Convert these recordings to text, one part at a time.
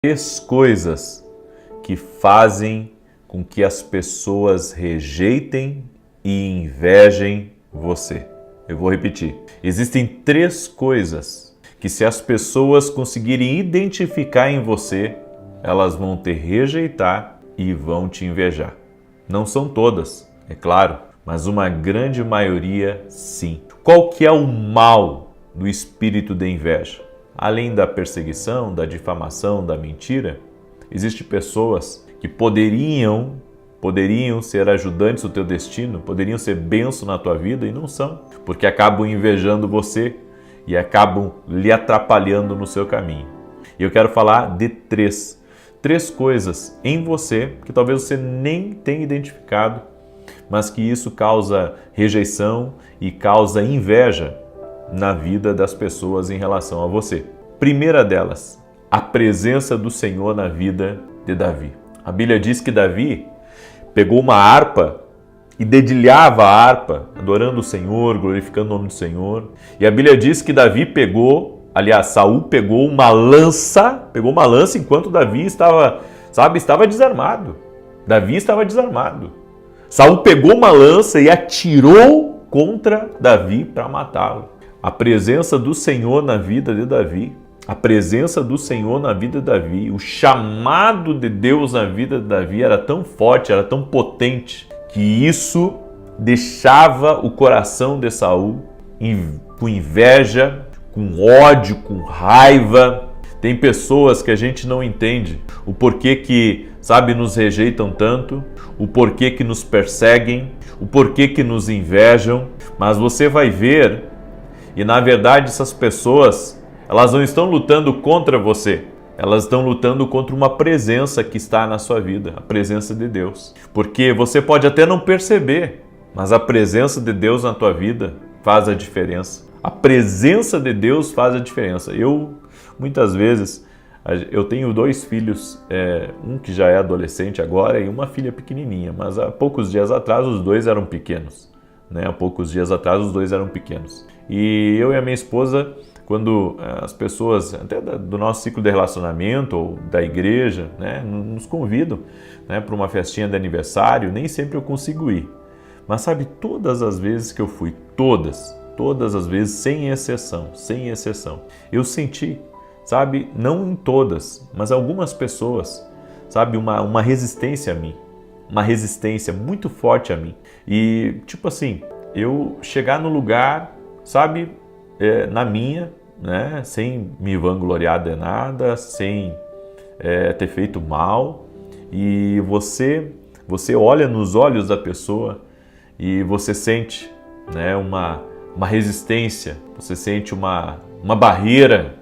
Três coisas que fazem com que as pessoas rejeitem e invejem você. Eu vou repetir. Existem três coisas que, se as pessoas conseguirem identificar em você, elas vão te rejeitar e vão te invejar. Não são todas, é claro, mas uma grande maioria sim. Qual que é o mal do espírito de inveja? Além da perseguição, da difamação, da mentira, existem pessoas que poderiam ser ajudantes do teu destino, poderiam ser bênção na tua vida e não são, porque acabam invejando você e acabam lhe atrapalhando no seu caminho. E eu quero falar de três coisas em você que talvez você nem tenha identificado, mas que isso causa rejeição e causa inveja na vida das pessoas em relação a você. Primeira delas, a presença do Senhor na vida de Davi. A Bíblia diz que Davi pegou uma harpa e dedilhava a harpa, adorando o Senhor, glorificando o nome do Senhor. E a Bíblia diz que Saul pegou uma lança enquanto Davi estava desarmado. Davi estava desarmado. Saul pegou uma lança e atirou contra Davi para matá-lo. A presença do Senhor na vida de Davi, o chamado de Deus na vida de Davi era tão forte, era tão potente, que isso deixava o coração de Saul com inveja, com ódio, com raiva. Tem pessoas que a gente não entende o porquê que, nos rejeitam tanto, o porquê que nos perseguem, o porquê que nos invejam, mas você vai ver. E na verdade essas pessoas, elas não estão lutando contra você, elas estão lutando contra uma presença que está na sua vida, a presença de Deus. Porque você pode até não perceber, mas a presença de Deus na tua vida faz a diferença. A presença de Deus faz a diferença. Muitas vezes, eu tenho dois filhos, um que já é adolescente agora e uma filha pequenininha, mas há poucos dias atrás os dois eram pequenos. E eu e a minha esposa, quando as pessoas, até do nosso ciclo de relacionamento ou da igreja, nos convidam para uma festinha de aniversário, nem sempre eu consigo ir. Mas todas as vezes que eu fui, todas as vezes, sem exceção, eu senti, não em todas, mas algumas pessoas, uma resistência a mim. Uma resistência muito forte a mim. E, eu chegar no lugar, na minha, sem me vangloriar de nada, sem ter feito mal. E você olha nos olhos da pessoa e você sente, uma resistência, você sente uma barreira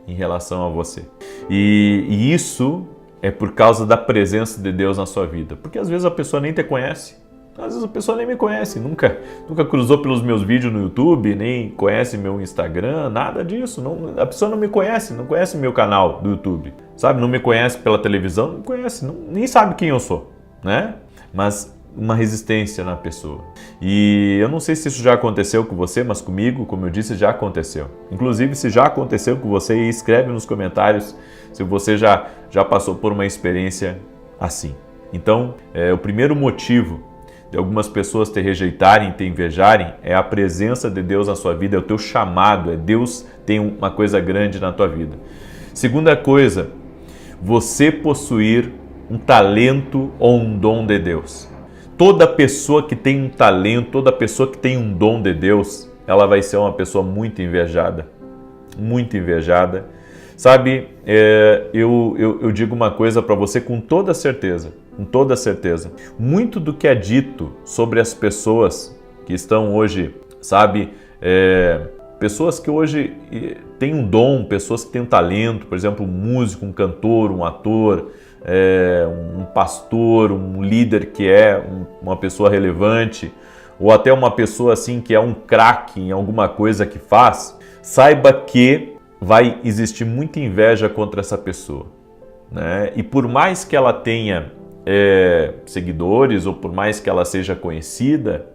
em relação a você. E isso é por causa da presença de Deus na sua vida. Porque às vezes a pessoa nem te conhece. Às vezes a pessoa nem me conhece. Nunca cruzou pelos meus vídeos no YouTube, nem conhece meu Instagram, nada disso. A pessoa não me conhece, não conhece meu canal do YouTube. Não me conhece pela televisão, não me conhece, nem sabe quem eu sou, Mas uma resistência na pessoa. E eu não sei se isso já aconteceu com você, mas comigo, como eu disse, já aconteceu. Inclusive, se já aconteceu com você, escreve nos comentários se você já passou por uma experiência assim. Então, o primeiro motivo de algumas pessoas te rejeitarem, te invejarem, é a presença de Deus na sua vida, é o teu chamado, Deus tem uma coisa grande na tua vida. Segunda coisa, você possuir um talento ou um dom de Deus. Toda pessoa que tem um talento, toda pessoa que tem um dom de Deus, ela vai ser uma pessoa muito invejada. Muito invejada. Eu digo uma coisa para você com toda certeza. Muito do que é dito sobre as pessoas que estão hoje, pessoas que hoje têm um dom, pessoas que têm um talento, por exemplo, um músico, um cantor, um ator, um pastor, um líder que é uma pessoa relevante, ou até uma pessoa que é um craque em alguma coisa que faz, saiba que vai existir muita inveja contra essa pessoa, E por mais que ela tenha seguidores, ou por mais que ela seja conhecida,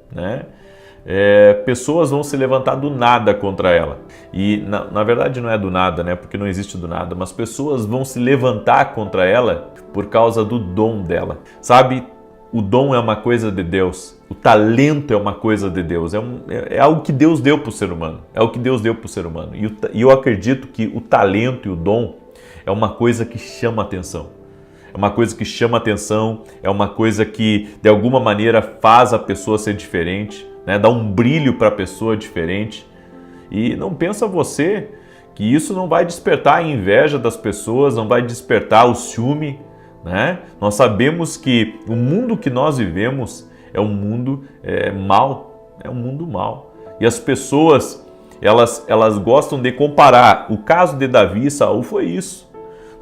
pessoas vão se levantar do nada contra ela. E na verdade não é do nada, né? Porque não existe do nada, mas pessoas vão se levantar contra ela por causa do dom dela. Sabe, o dom é uma coisa de Deus, o talento é uma coisa de Deus, é algo que Deus deu para o ser humano, é o que Deus deu para o ser humano. E eu acredito que o talento e o dom é uma coisa que chama atenção. É uma coisa que chama atenção, é uma coisa que de alguma maneira faz a pessoa ser diferente, né? Dá um brilho para a pessoa diferente. E não pensa você que isso não vai despertar a inveja das pessoas, não vai despertar o ciúme, né? Nós sabemos que o mundo que nós vivemos é um mundo mau, é um mundo mau. E as pessoas, elas gostam de comparar. O caso de Davi e Saul foi isso.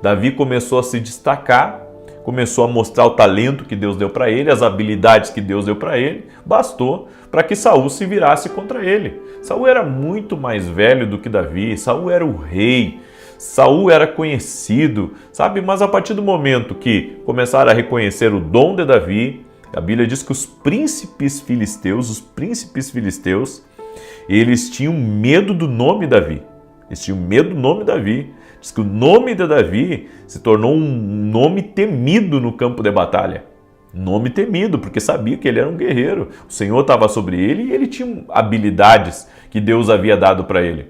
Davi começou a se destacar, começou a mostrar o talento que Deus deu para ele, as habilidades que Deus deu para ele, bastou para que Saul se virasse contra ele. Saul era muito mais velho do que Davi, Saul era o rei, Saul era conhecido, sabe? Mas a partir do momento que começaram a reconhecer o dom de Davi, a Bíblia diz que os príncipes filisteus, eles tinham medo do nome Davi. Eles tinham medo do nome Davi. Diz que o nome de Davi se tornou um nome temido no campo de batalha. Nome temido, porque sabia que ele era um guerreiro. O Senhor estava sobre ele e ele tinha habilidades que Deus havia dado para ele.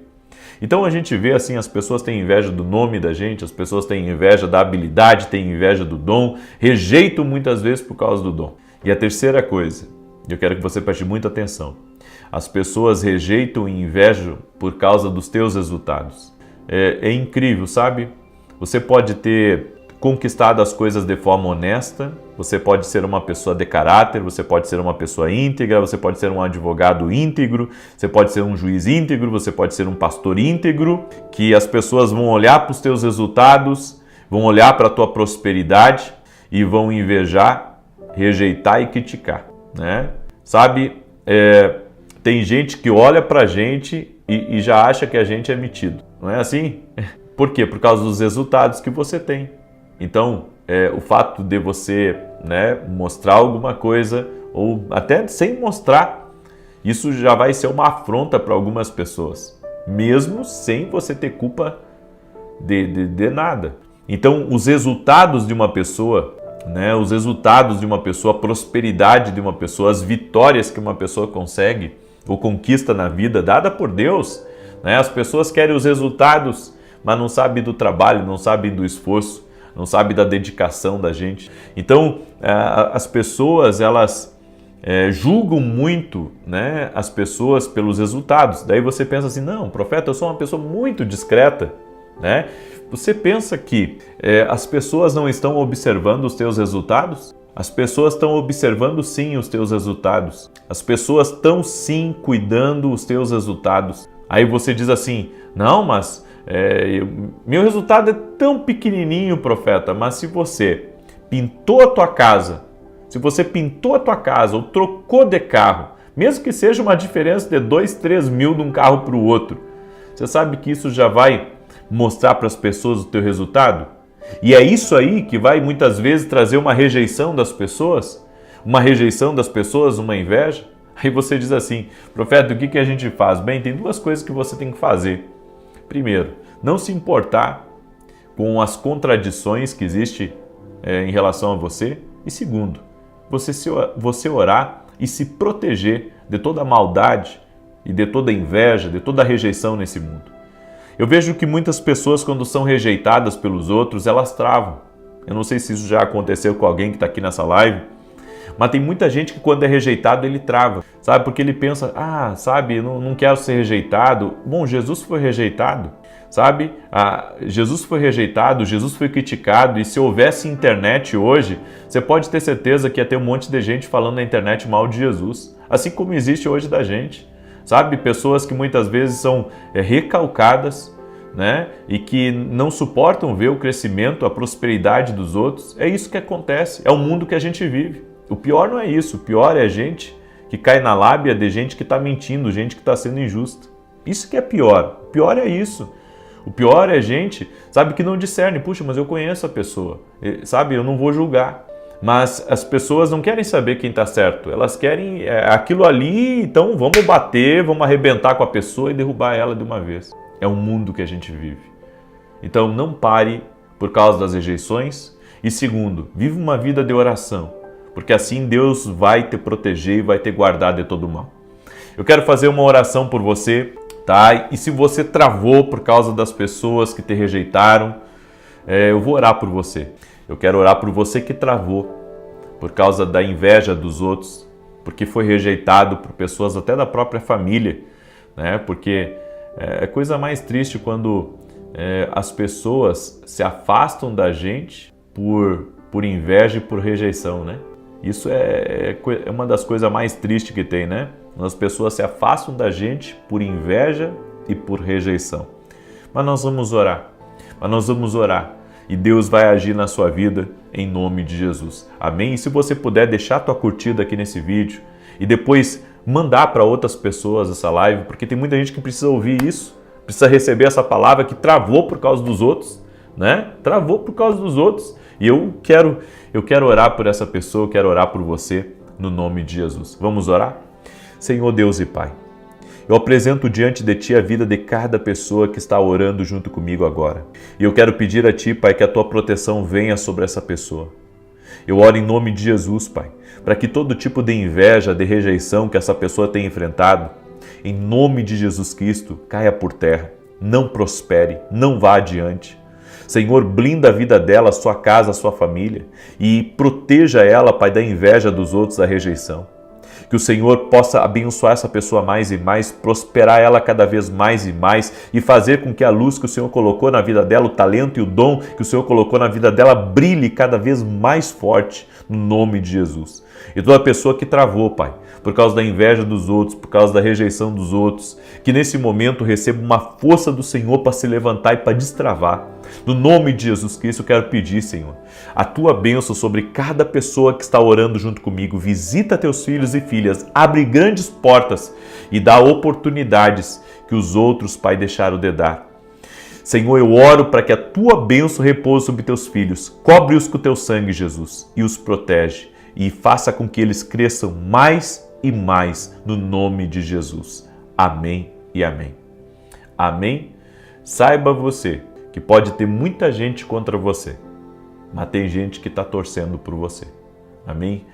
Então a gente vê assim, as pessoas têm inveja do nome da gente, as pessoas têm inveja da habilidade, têm inveja do dom, rejeitam muitas vezes por causa do dom. E a terceira coisa, eu quero que você preste muita atenção, as pessoas rejeitam e invejam por causa dos teus resultados. É incrível, sabe? Você pode ter conquistado as coisas de forma honesta, você pode ser uma pessoa de caráter, você pode ser uma pessoa íntegra, você pode ser um advogado íntegro, você pode ser um juiz íntegro, você pode ser um pastor íntegro, que as pessoas vão olhar para os teus resultados, vão olhar para a tua prosperidade e vão invejar, rejeitar e criticar, né? Sabe, tem gente que olha para a gente e já acha que a gente é metido. Não é assim? Por quê? Por causa dos resultados que você tem. Então, o fato de você, né, mostrar alguma coisa, ou até sem mostrar, isso já vai ser uma afronta para algumas pessoas, mesmo sem você ter culpa de nada. Então, os resultados de uma pessoa, né, a prosperidade de uma pessoa, as vitórias que uma pessoa consegue ou conquista na vida, dada por Deus, né? As pessoas querem os resultados, mas não sabem do trabalho, não sabem do esforço, não sabem da dedicação da gente. Então, as pessoas, elas julgam muito, né, as pessoas pelos resultados. Daí você pensa assim, não, profeta, eu sou uma pessoa muito discreta, né? Você pensa que as pessoas não estão observando os teus resultados? As pessoas estão observando sim os teus resultados. As pessoas estão sim cuidando os teus resultados. Aí você diz assim, não, mas meu resultado é tão pequenininho, profeta, mas se você pintou a tua casa, ou trocou de carro, mesmo que seja uma diferença de 2, 3 mil de um carro para o outro, você sabe que isso já vai mostrar para as pessoas o teu resultado? E é isso aí que vai muitas vezes trazer uma rejeição das pessoas, uma inveja. Aí você diz assim, profeta, o que a gente faz? Bem, tem duas coisas que você tem que fazer. Primeiro, não se importar com as contradições que existem em relação a você. E segundo, você orar e se proteger de toda a maldade e de toda a inveja, de toda a rejeição nesse mundo. Eu vejo que muitas pessoas, quando são rejeitadas pelos outros, elas travam. Eu não sei se isso já aconteceu com alguém que está aqui nessa live, mas tem muita gente que quando é rejeitado ele trava, sabe? Porque ele pensa, não quero ser rejeitado. Bom, Jesus foi rejeitado, sabe? Jesus foi rejeitado, Jesus foi criticado, e se houvesse internet hoje, você pode ter certeza que ia ter um monte de gente falando na internet mal de Jesus, assim como existe hoje da gente. Sabe, pessoas que muitas vezes são recalcadas, né? E que não suportam ver o crescimento, a prosperidade dos outros. É isso que acontece, é o mundo que a gente vive. O pior não é isso, o pior é a gente que cai na lábia de gente que está mentindo, gente que está sendo injusta. Isso que é pior, o pior é isso. O pior é gente, sabe, que não discerne, puxa, mas eu conheço a pessoa, sabe, eu não vou julgar. Mas as pessoas não querem saber quem está certo, elas querem aquilo ali, então vamos bater, vamos arrebentar com a pessoa e derrubar ela de uma vez. É o mundo que a gente vive. Então não pare por causa das rejeições. E segundo, viva uma vida de oração, porque assim Deus vai te proteger e vai te guardar de todo mal. Eu quero fazer uma oração por você, tá? E se você travou por causa das pessoas que te rejeitaram, eu vou orar por você. Eu quero orar por você que travou por causa da inveja dos outros, porque foi rejeitado por pessoas até da própria família, né? Porque é coisa mais triste quando as pessoas se afastam da gente por inveja e por rejeição, né? Isso é uma das coisas mais tristes que tem, né? As pessoas se afastam da gente por inveja e por rejeição. Mas nós vamos orar. E Deus vai agir na sua vida em nome de Jesus. Amém? E se você puder deixar a tua curtida aqui nesse vídeo e depois mandar para outras pessoas essa live, porque tem muita gente que precisa ouvir isso, precisa receber essa palavra que travou por causa dos outros, né? Travou por causa dos outros. E eu quero orar por essa pessoa, eu quero orar por você no nome de Jesus. Vamos orar? Senhor Deus e Pai, eu apresento diante de Ti a vida de cada pessoa que está orando junto comigo agora. E eu quero pedir a Ti, Pai, que a Tua proteção venha sobre essa pessoa. Eu oro em nome de Jesus, Pai, para que todo tipo de inveja, de rejeição que essa pessoa tem enfrentado, em nome de Jesus Cristo, caia por terra, não prospere, não vá adiante. Senhor, blinda a vida dela, a sua casa, a sua família e proteja ela, Pai, da inveja dos outros, da rejeição. Que o Senhor possa abençoar essa pessoa mais e mais, prosperar ela cada vez mais e mais e fazer com que a luz que o Senhor colocou na vida dela, o talento e o dom que o Senhor colocou na vida dela brilhe cada vez mais forte no nome de Jesus. E toda pessoa que travou, Pai, por causa da inveja dos outros, por causa da rejeição dos outros, que nesse momento receba uma força do Senhor para se levantar e para destravar. No nome de Jesus Cristo, eu quero pedir, Senhor, a Tua bênção sobre cada pessoa que está orando junto comigo. Visita Teus filhos e filhas, abre grandes portas e dá oportunidades que os outros, Pai, deixaram de dar. Senhor, eu oro para que a Tua bênção repouse sobre Teus filhos. Cobre-os com Teu sangue, Jesus, e os protege. E faça com que eles cresçam mais e mais no nome de Jesus. Amém e amém. Amém? Saiba você que pode ter muita gente contra você, mas tem gente que está torcendo por você. Amém?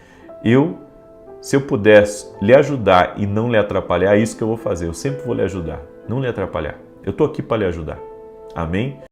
Se eu pudesse lhe ajudar e não lhe atrapalhar, é isso que eu vou fazer. Eu sempre vou lhe ajudar, não lhe atrapalhar. Eu estou aqui para lhe ajudar. Amém?